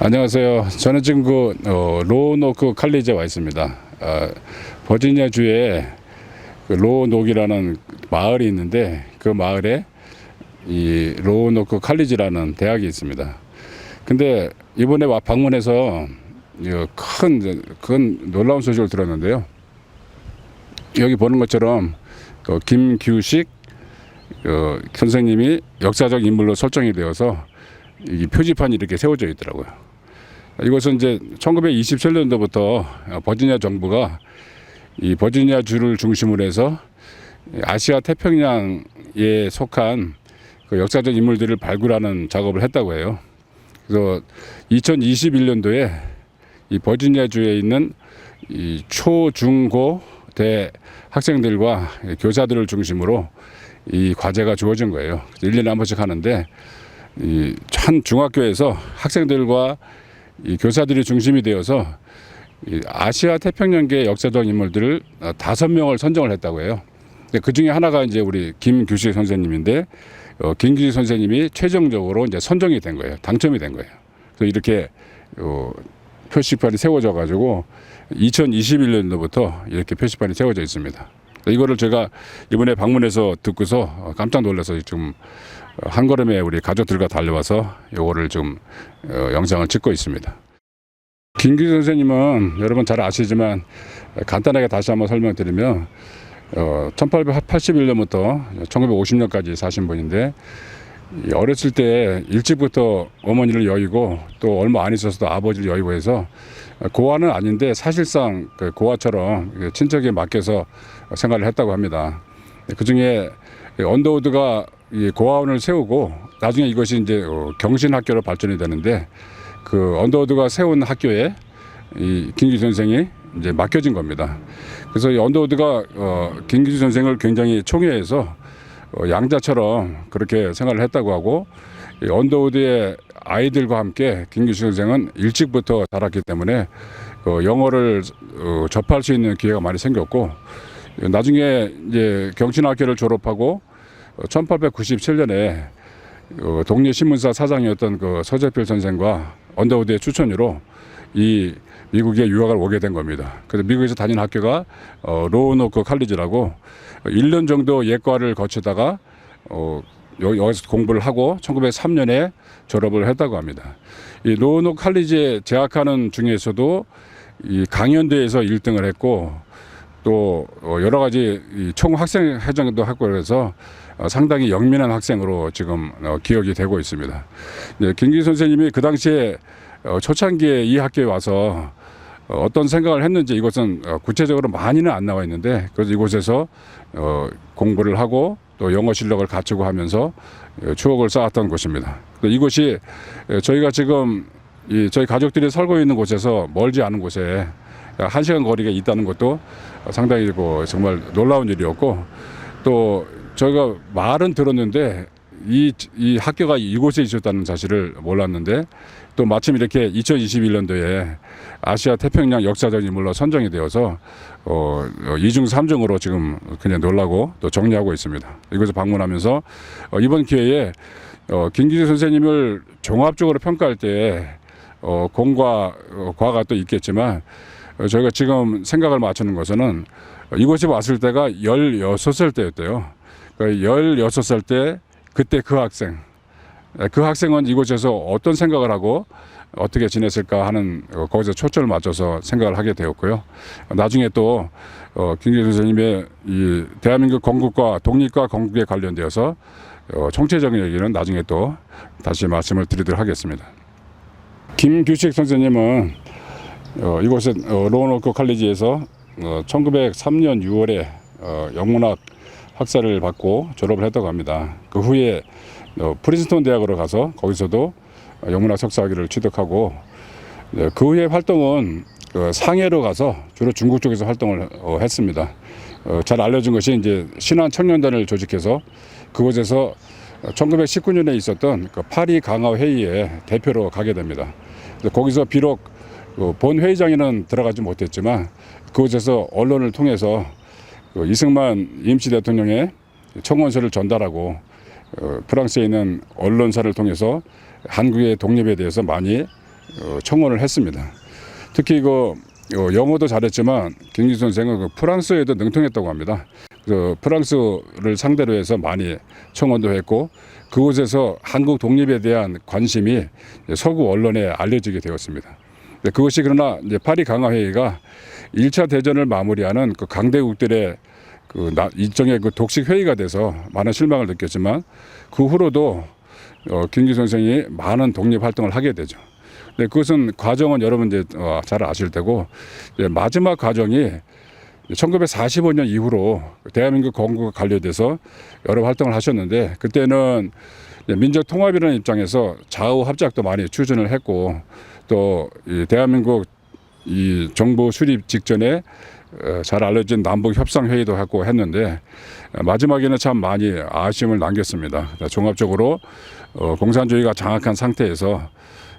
안녕하세요. 저는 지금 로노크 칼리지에 와 있습니다. 버지니아주에 로녹이라는 마을이 있는데 그 마을에 이 로노크 칼리지라는 대학이 있습니다. 근데 이번에 방문해서 큰 놀라운 소식을 들었는데요. 여기 보는 것처럼 김규식 선생님이 역사적 인물로 설정이 되어서 이 표지판이 이렇게 세워져 있더라고요. 이것은 이제 1927년도부터 버지니아 정부가 이 버지니아 주를 중심으로 해서 아시아 태평양에 속한 그 역사적 인물들을 발굴하는 작업을 했다고 해요. 그래서 2021년도에 이 버지니아 주에 있는 이 초, 중, 고, 대 학생들과 교사들을 중심으로 이 과제가 주어진 거예요. 1년에 한 번씩 하는데 이 한 중학교에서 학생들과 이 교사들이 중심이 되어서 이 아시아 태평양계 역사적 인물들을 5명을 선정을 했다고 해요. 그 중에 하나가 이제 우리 김규식 선생님인데 김규식 선생님이 최종적으로 이제 선정이 된 거예요. 당첨이 된 거예요. 그래서 이렇게 표시판이 세워져 가지고 2021년도부터 이렇게 표시판이 세워져 있습니다. 이거를 제가 이번에 방문해서 듣고서 깜짝 놀라서 지금 한 걸음에 우리 가족들과 달려와서 이거를 좀 영상을 찍고 있습니다. 김규식 선생님은 여러분 잘 아시지만 간단하게 다시 한번 설명드리면 1881년부터 1950년까지 사신 분인데 어렸을 때 일찍부터 어머니를 여의고 또 얼마 안 있어서도 아버지를 여의고 해서 고아는 아닌데 사실상 고아처럼 친척에 맡겨서 생활을 했다고 합니다. 그중에 언더우드가 고아원을 세우고 나중에 이것이 이제 경신학교로 발전이 되는데 그 언더우드가 세운 학교에 이 김규식 선생이 이제 맡겨진 겁니다. 그래서 이 언더우드가 김규식 선생을 굉장히 총애해서 양자처럼 그렇게 생활을 했다고 하고 이 언더우드의 아이들과 함께 김규식 선생은 일찍부터 자랐기 때문에 영어를 접할 수 있는 기회가 많이 생겼고 나중에 이제 경신학교를 졸업하고 1897년에 독립신문사 사장이었던 그 서재필 선생과 언더우드의 추천으로 이 미국에 유학을 오게 된 겁니다. 그래서 미국에서 다닌 학교가 로노크 칼리지라고 1년 정도 예과를 거치다가 여기서 공부를 하고 1903년에 졸업을 했다고 합니다. 이 로노크 칼리지에 재학하는 중에서도 이 강연대회에서 1등을 했고 또 여러 가지 총 학생 회장도 하고 그래서 상당히 영민한 학생으로 지금 기억이 되고 있습니다. 김규식 선생님이 그 당시에 초창기에 이 학교에 와서 어떤 생각을 했는지 이것은 구체적으로 많이는 안 나와 있는데 그래서 이곳에서 공부를 하고 또 영어 실력을 갖추고 하면서 추억을 쌓았던 곳입니다. 이곳이 저희가 지금 저희 가족들이 살고 있는 곳에서 멀지 않은 곳에 1시간 거리가 있다는 것도 상당히 정말 놀라운 일이었고 또 저희가 말은 들었는데 이 학교가 이곳에 있었다는 사실을 몰랐는데 또 마침 이렇게 2021년도에 아시아 태평양 역사적 인물로 선정이 되어서 2중 3중으로 지금 그냥 놀라고 또 정리하고 있습니다. 이곳을 방문하면서 이번 기회에 김규식 선생님을 종합적으로 평가할 때 공과 과가 또 있겠지만 저희가 지금 생각을 맞추는 것은 이곳에 왔을 때가 16살 때였대요. 그러니까 16살 때 그때 그 학생은 이곳에서 어떤 생각을 하고 어떻게 지냈을까 하는 거기서 초점을 맞춰서 생각을 하게 되었고요. 나중에 또 김규식 선생님의 이 대한민국 건국과 독립과 건국에 관련되어서 총체적인 얘기는 나중에 또 다시 말씀을 드리도록 하겠습니다. 김규식 선생님은 이곳에 로노크 칼리지에서 1903년 6월에 영문학 학사를 받고 졸업을 했다고 합니다. 그 후에 프린스턴 대학으로 가서 거기서도 영문학 석사학위를 취득하고 그 후에 활동은 상해로 가서 주로 중국 쪽에서 활동을 했습니다. 잘 알려진 것이 이제 신한 청년단을 조직해서 그곳에서 1919년에 있었던 파리 강화 회의에 대표로 가게 됩니다. 거기서 비록 본 회의장에는 들어가지 못했지만 그곳에서 언론을 통해서 이승만 임시 대통령의 청원서를 전달하고 프랑스에 있는 언론사를 통해서 한국의 독립에 대해서 많이 청원을 했습니다. 특히 영어도 잘했지만 김기수 선생은 프랑스에도 능통했다고 합니다. 프랑스를 상대로 해서 많이 청원도 했고 그곳에서 한국 독립에 대한 관심이 서구 언론에 알려지게 되었습니다. 그것이 그러나 이제 파리 강화회의가 1차 대전을 마무리하는 강대국들의 일종의 독식 회의가 돼서 많은 실망을 느꼈지만 그 후로도 김기수 선생이 많은 독립 활동을 하게 되죠. 그것은 과정은 여러분 잘 아실 테고 마지막 과정이 1945년 이후로 대한민국 건국과 관련돼서 여러 활동을 하셨는데 그때는 민족 통합이라는 입장에서 좌우 합작도 많이 추진을 했고 또 대한민국 이 정부 수립 직전에 잘 알려진 남북 협상 회의도 하고 했는데 마지막에는 참 많이 아쉬움을 남겼습니다. 종합적으로 공산주의가 장악한 상태에서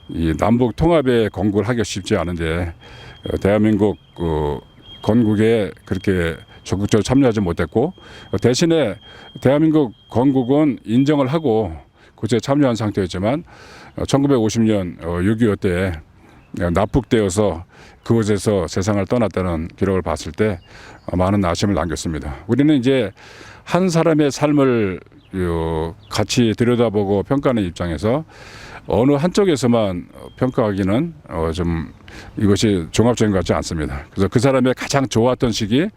이 남북 통합에 건국을 하기 쉽지 않은데 대한민국 건국에 그렇게 적극적으로 참여하지 못했고 대신에 대한민국 건국은 인정을 하고 그것에 참여한 상태였지만 1950년 6.25 때 납북되어서 그곳에서 세상을 떠났다는 기록을 봤을 때 많은 아쉬움을 남겼습니다. 우리는 이제 한 사람의 삶을 같이 들여다보고 평가하는 입장에서 어느 한쪽에서만 평가하기는 좀 이것이 종합적인 것 같지 않습니다. 그래서 그 사람의 가장 좋았던 시기,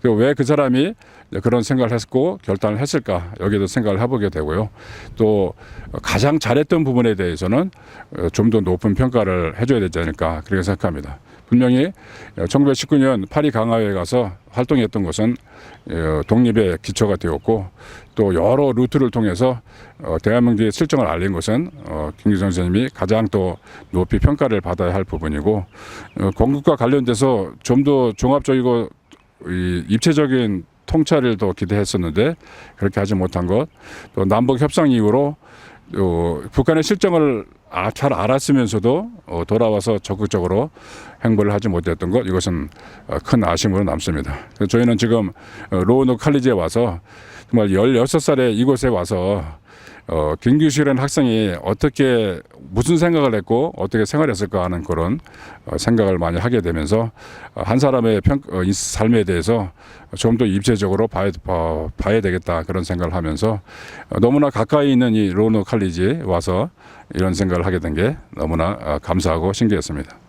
왜 그 사람이 그런 생각을 했고 결단을 했을까 여기에도 생각을 해보게 되고요. 또 가장 잘했던 부분에 대해서는 좀 더 높은 평가를 해줘야 되지 않을까 그렇게 생각합니다. 분명히 1919년 파리 강화회에 가서 활동했던 것은 독립의 기초가 되었고 또 여러 루트를 통해서 대한민국의 실정을 알린 것은 김기수 선생님이 가장 또 높이 평가를 받아야 할 부분이고 건국과 관련돼서 좀 더 종합적이고 입체적인 통찰을 더 기대했었는데 그렇게 하지 못한 것, 또 남북 협상 이후로 북한의 실정을 잘 알았으면서도 돌아와서 적극적으로 행보를 하지 못했던 것, 이것은 큰 아쉬움으로 남습니다. 저희는 지금 로우노 칼리지에 와서 정말 16살에 이곳에 와서 김기수라는 학생이 어떻게 무슨 생각을 했고 어떻게 생활했을까 하는 그런 생각을 많이 하게 되면서 한 사람의 삶에 대해서 좀 더 입체적으로 봐야 되겠다 그런 생각을 하면서 너무나 가까이 있는 이 로우노 칼리지에 와서 이런 생각을 하게 된 게 너무나 감사하고 신기했습니다.